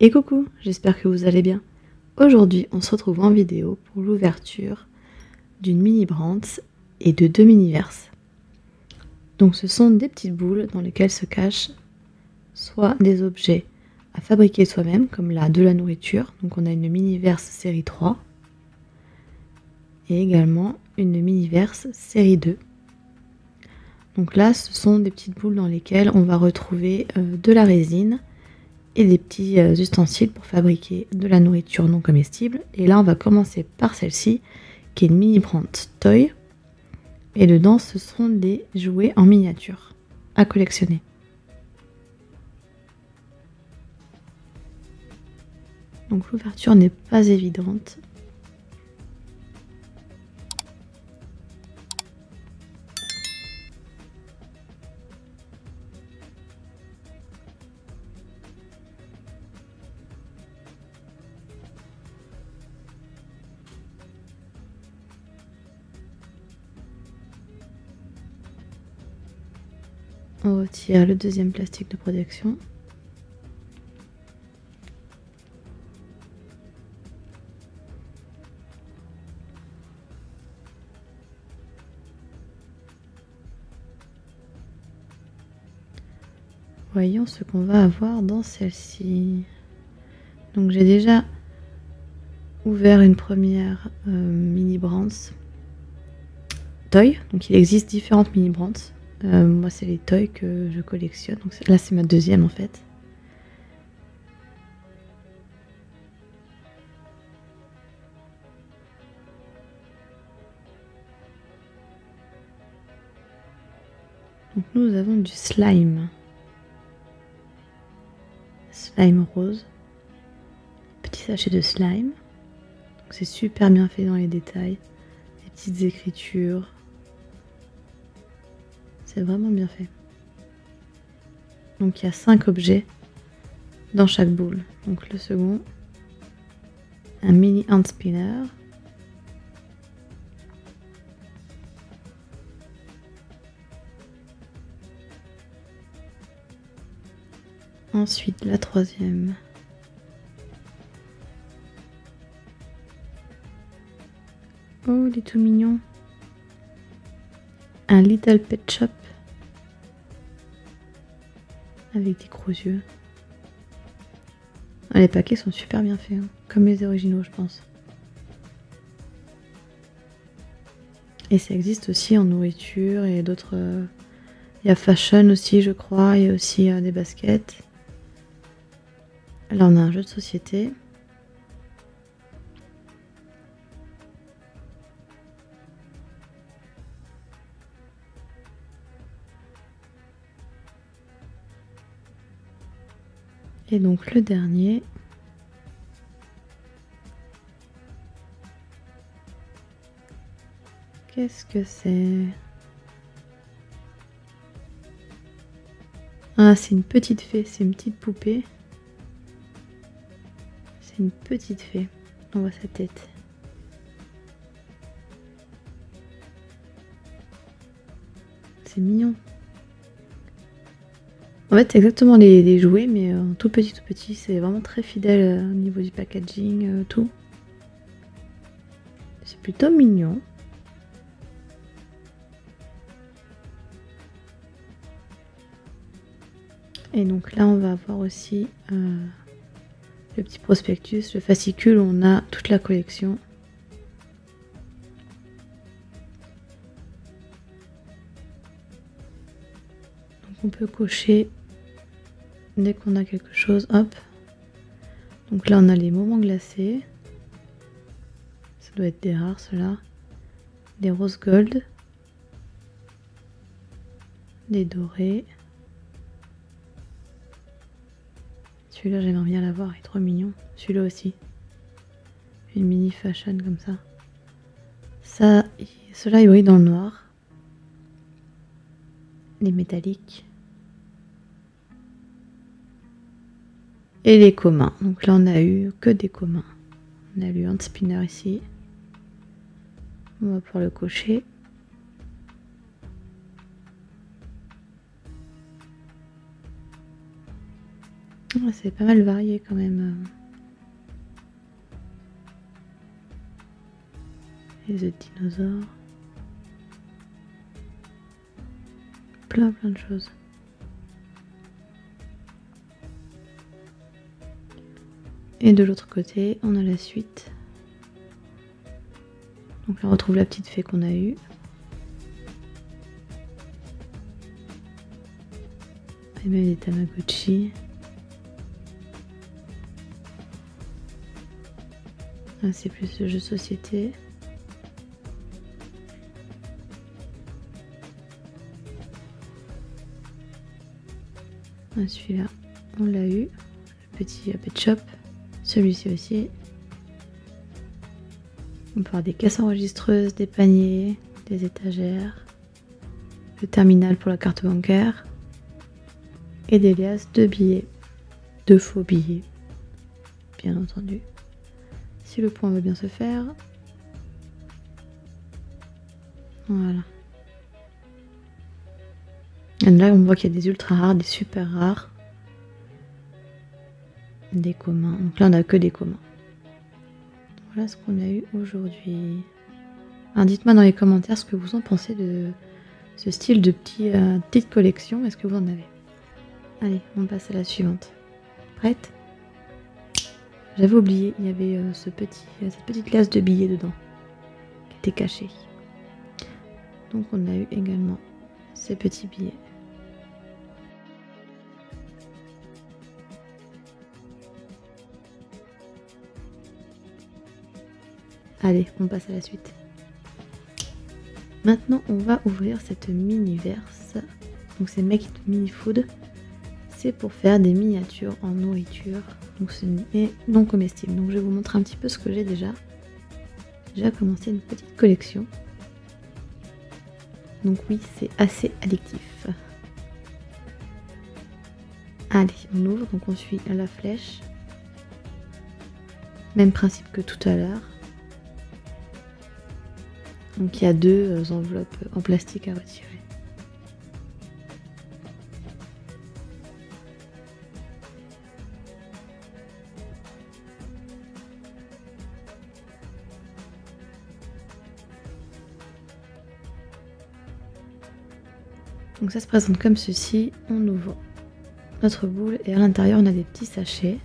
Et coucou, j'espère que vous allez bien. Aujourd'hui, on se retrouve en vidéo pour l'ouverture d'une mini Brands et de 2 mini-verses. Donc ce sont des petites boules dans lesquelles se cachent soit des objets à fabriquer soi-même, comme là de la nourriture. Donc on a une mini-verse série 3 et également une mini-verse série 2. Donc là, ce sont des petites boules dans lesquelles on va retrouver de la résine et des petits ustensiles pour fabriquer de la nourriture non comestible. Et là, on va commencer par celle-ci, qui est une mini Brands Toy. Et dedans, ce sont des jouets en miniature à collectionner. Donc l'ouverture n'est pas évidente. On retire le deuxième plastique de protection. Voyons ce qu'on va avoir dans celle-ci. Donc j'ai déjà ouvert une première mini Brands Toy. Donc il existe différentes mini Brands. Moi c'est les toys que je collectionne. Donc là c'est ma deuxième en fait. Donc nous avons du slime. Slime rose. Petit sachet de slime. C'est super bien fait dans les détails. Les petites écritures. C'est vraiment bien fait. Donc il y a 5 objets dans chaque boule. Donc le second, un mini hand spinner. Ensuite la troisième. Oh, il est tout mignon. Un Little Pet Shop avec des gros yeux. Ah, les paquets sont super bien faits, hein, comme les originaux je pense. Et ça existe aussi en nourriture et d'autres... Il y a fashion aussi je crois, il y a aussi des baskets. Là on a un jeu de société. Et donc le dernier, qu'est-ce que c'est? Ah, c'est une petite fée, c'est une petite poupée. C'est une petite fée, on voit sa tête. C'est mignon. En fait, c'est exactement les jouets, mais tout petit. C'est vraiment très fidèle au niveau du packaging, tout. C'est plutôt mignon. Et donc là, on va avoir aussi le petit prospectus, le fascicule où on a toute la collection. Donc on peut cocher dès qu'on a quelque chose, hop. Donc là on a les moments glacés. Ça doit être des rares ceux-là. Des rose gold. Des dorés. Celui-là j'aimerais bien l'avoir, il est trop mignon. Celui-là aussi. Une mini fashion comme ça. Ça, ceux-là ils brillent dans le noir. Les métalliques. Et les communs. Donc là on a eu que des communs. On a eu un spinner ici. On va pouvoir le cocher. C'est pas mal varié quand même. Les œufs de dinosaures. Plein de choses. Et de l'autre côté, on a la suite. Donc là, on retrouve la petite fée qu'on a eue. Et même des Tamagotchi. Là, c'est plus le jeu de société. Celui-là, on l'a eu. Le petit Pet Shop. Celui-ci aussi. On peut avoir des caisses enregistreuses, des paniers, des étagères, le terminal pour la carte bancaire et des liasses de billets, de faux billets, bien entendu. Si le point veut bien se faire. Voilà. Et là, on voit qu'il y a des ultra rares, des super rares, des communs. Donc là, on n'a que des communs. Voilà ce qu'on a eu aujourd'hui. Alors dites-moi dans les commentaires ce que vous en pensez de ce style de petite collection. Est-ce que vous en avez? Allez, on passe à la suivante. Prête? J'avais oublié, il y avait cette petite liasse de billets dedans qui était cachée. Donc on a eu également ces petits billets. Allez, on passe à la suite. Maintenant, on va ouvrir cette mini-verse. Donc c'est Make It Mini Food. C'est pour faire des miniatures en nourriture. Donc ce n'est non comestible. Donc je vais vous montrer un petit peu ce que j'ai déjà. J'ai déjà commencé une petite collection. Donc oui, c'est assez addictif. Allez, on ouvre. Donc on suit la flèche. Même principe que tout à l'heure. Donc il y a deux enveloppes en plastique à retirer. Donc ça se présente comme ceci. On ouvre notre boule et à l'intérieur on a des petits sachets.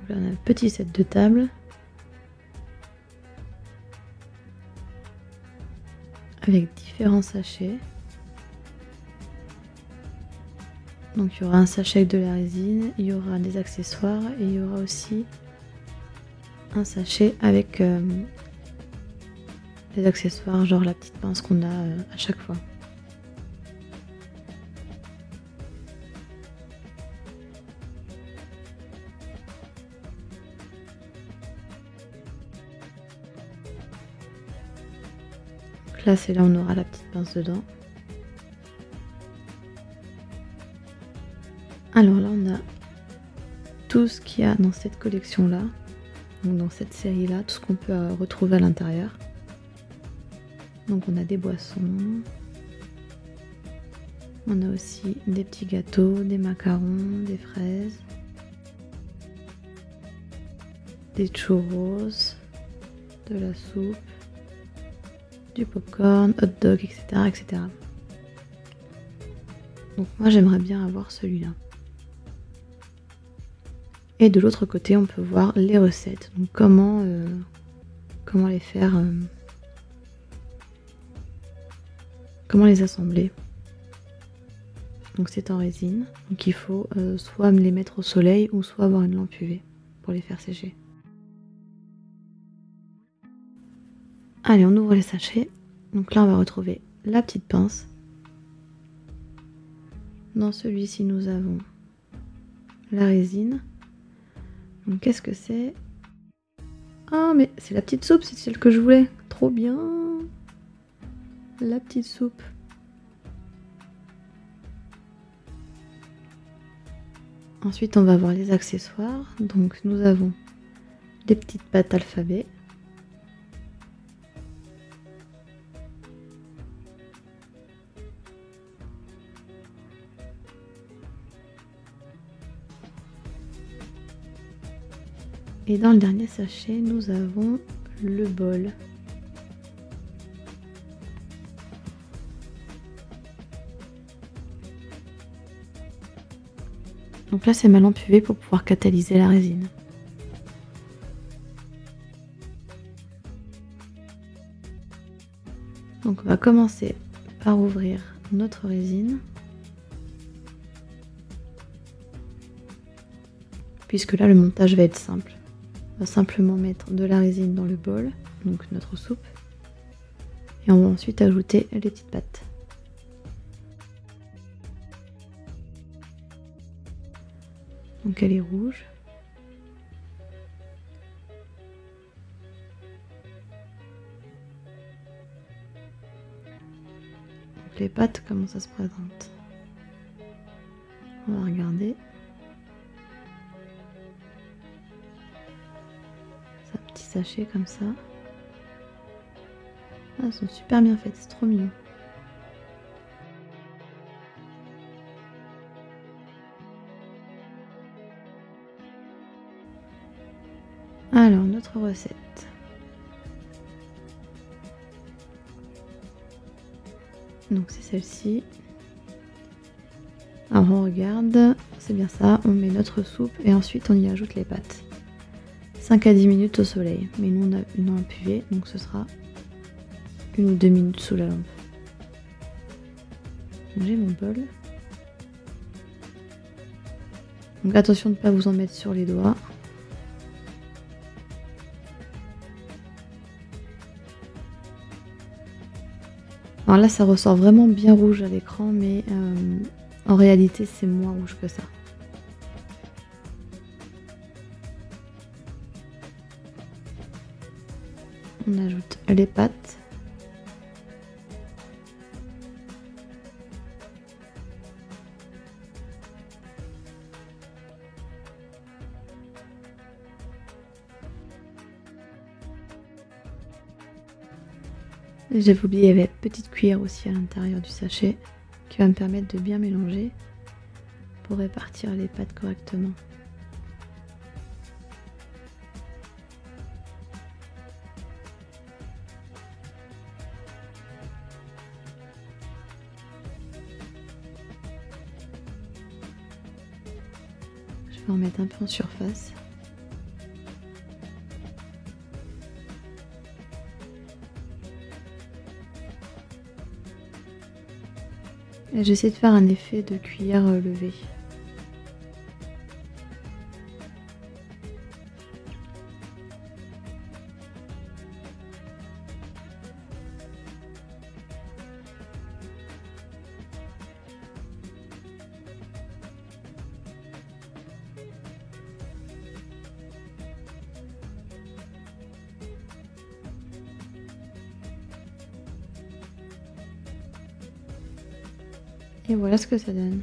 Donc là on a un petit set de table. Avec différents sachets. Donc il y aura un sachet avec de la résine, il y aura des accessoires et il y aura aussi un sachet avec des accessoires, genre la petite pince qu'on a à chaque fois. Donc là c'est là où on aura la petite pince dedans. Alors là on a tout ce qu'il y a dans cette collection là, donc dans cette série là, tout ce qu'on peut retrouver à l'intérieur. Donc on a des boissons, on a aussi des petits gâteaux, des macarons, des fraises, des churros, de la soupe, du popcorn, hot dog, etc., etc. Donc moi j'aimerais bien avoir celui-là. Et de l'autre côté on peut voir les recettes, donc comment les faire, comment les assembler. Donc c'est en résine, donc il faut soit les mettre au soleil ou soit avoir une lampe UV pour les faire sécher. Allez, on ouvre les sachets. Donc là on va retrouver la petite pince. Dans celui-ci nous avons la résine. Donc qu'est-ce que c'est? Ah mais c'est la petite soupe, c'est celle que je voulais. Trop bien. La petite soupe. Ensuite on va voir les accessoires. Donc nous avons des petites pâtes alphabet. Et dans le dernier sachet, nous avons le bol. Donc là, c'est ma lampe UV pour pouvoir catalyser la résine. Donc on va commencer par ouvrir notre résine. Puisque là, le montage va être simple. On va simplement mettre de la résine dans le bol, donc notre soupe. Et on va ensuite ajouter les petites pâtes. Donc elle est rouge. Donc les pâtes, comment ça se présente? On va regarder. C'est un petit sachet comme ça. Ah, elles sont super bien faites, c'est trop mignon. Alors, notre recette. Donc c'est celle-ci. Alors on regarde, c'est bien ça, on met notre soupe et ensuite on y ajoute les pâtes. 5 à 10 minutes au soleil, mais nous on a une lampe UV, donc ce sera 1 ou 2 minutes sous la lampe. J'ai mon bol. Donc attention de ne pas vous en mettre sur les doigts. Alors là ça ressort vraiment bien rouge à l'écran, mais en réalité c'est moins rouge que ça. On ajoute les pâtes. J'avais oublié, il y avait une petite cuillère aussi à l'intérieur du sachet qui va me permettre de bien mélanger pour répartir les pâtes correctement. Je vais en mettre un peu en surface. J'essaie de faire un effet de cuillère levée. Et voilà ce que ça donne.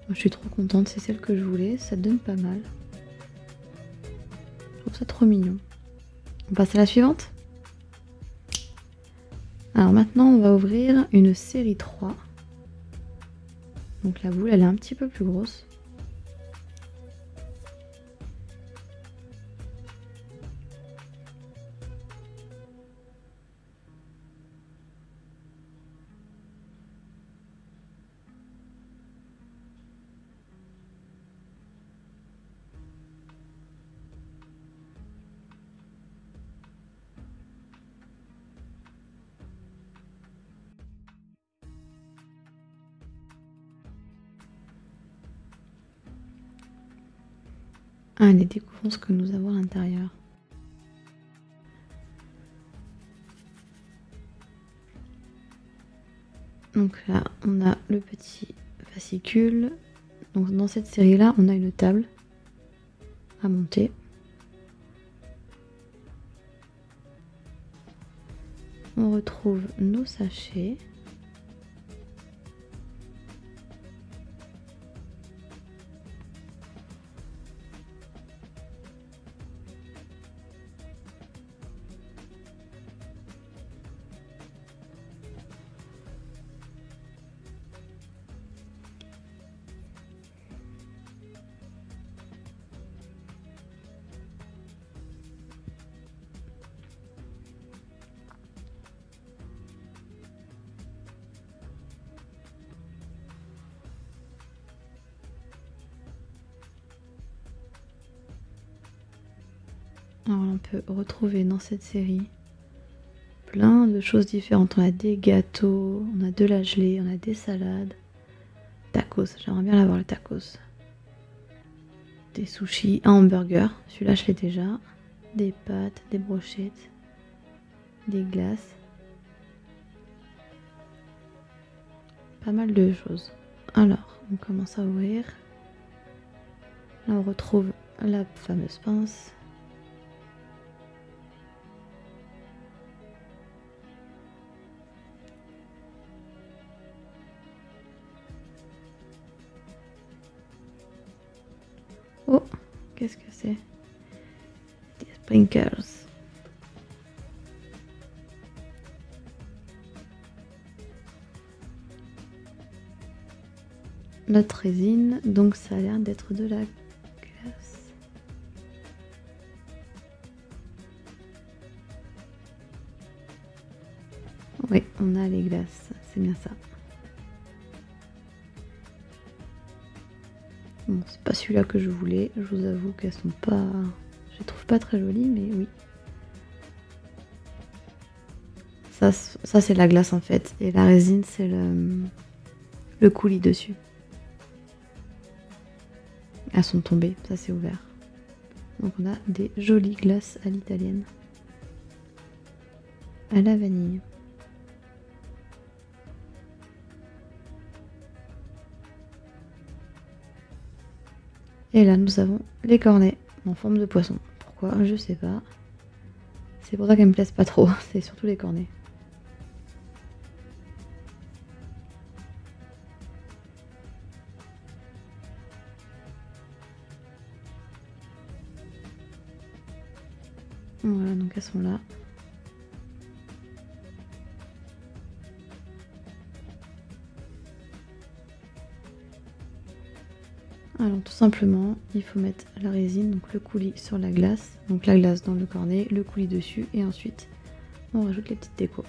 Je suis trop contente, c'est celle que je voulais, ça donne pas mal. Je trouve ça trop mignon. On passe à la suivante. Alors maintenant on va ouvrir une série 3. Donc la boule elle est un petit peu plus grosse. Allez, découvrons ce que nous avons à l'intérieur. Donc là, on a le petit fascicule. Donc dans cette série-là, on a une table à monter. On retrouve nos sachets. Alors on peut retrouver dans cette série plein de choses différentes. On a des gâteaux, on a de la gelée, on a des salades, tacos, j'aimerais bien l'avoir le tacos. Des sushis, un hamburger, celui-là je l'ai déjà, des pâtes, des brochettes, des glaces. Pas mal de choses. Alors, on commence à ouvrir. Là on retrouve la fameuse pince. Oh, qu'est-ce que c'est? Des sprinkles. Notre résine, donc ça a l'air d'être de la glace. Oui, on a les glaces, c'est bien ça. Bon, c'est pas celui-là que je voulais, je vous avoue qu'elles sont pas... Je les trouve pas très jolies, mais oui. Ça c'est la glace en fait, et la résine c'est le coulis dessus. Elles sont tombées, ça c'est ouvert. Donc on a des jolies glaces à l'italienne. À la vanille. Et là nous avons les cornets en forme de poisson. Pourquoi? Je sais pas. C'est pour ça qu'elles me plaisent pas trop, c'est surtout les cornets. Voilà, donc elles sont là. Alors tout simplement, il faut mettre la résine, donc le coulis sur la glace, donc la glace dans le cornet, le coulis dessus, et ensuite on rajoute les petites décos.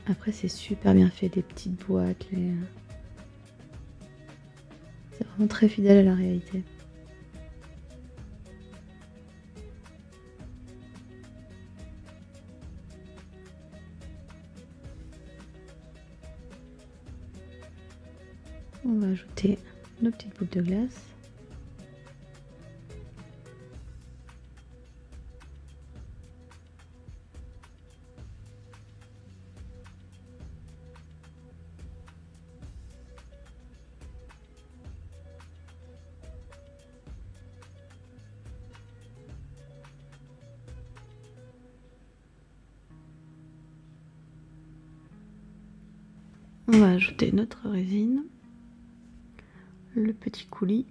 Après c'est super bien fait, les petites boîtes, c'est vraiment très fidèle à la réalité. On va ajouter nos petites boules de glace. On va ajouter notre résine, le petit coulis.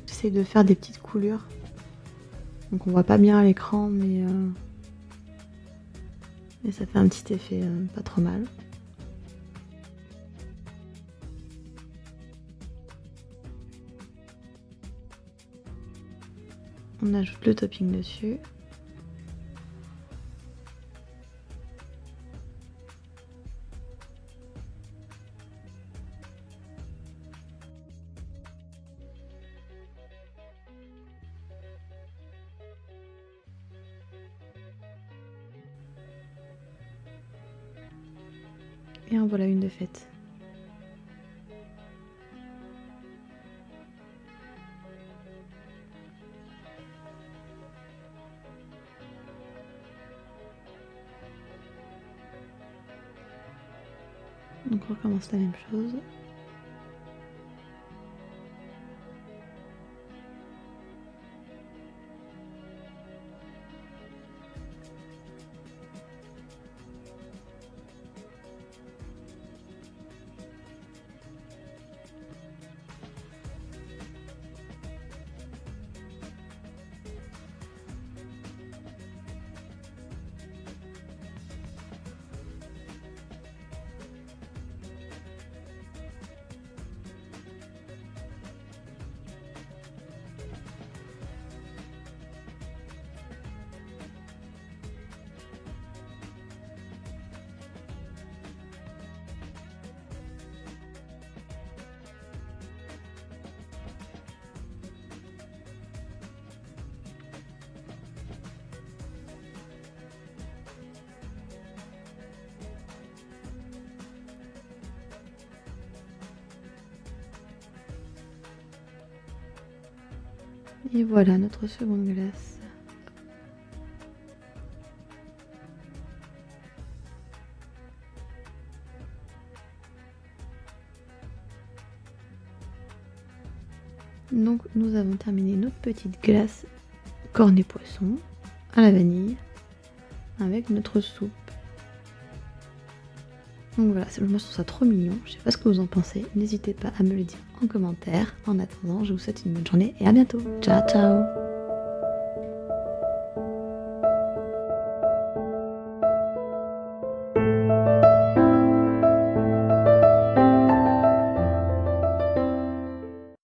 J'essaie de faire des petites coulures. Donc on voit pas bien à l'écran, mais ça fait un petit effet pas trop mal. On ajoute le topping dessus. Et en voilà une de faite. Donc on recommence la même chose. Et voilà notre seconde glace. Donc nous avons terminé notre petite glace cornet poisson à la vanille avec notre soupe. Donc voilà, moi je trouve ça trop mignon, je sais pas ce que vous en pensez, n'hésitez pas à me le dire en commentaire. En attendant, je vous souhaite une bonne journée et à bientôt. Ciao ciao.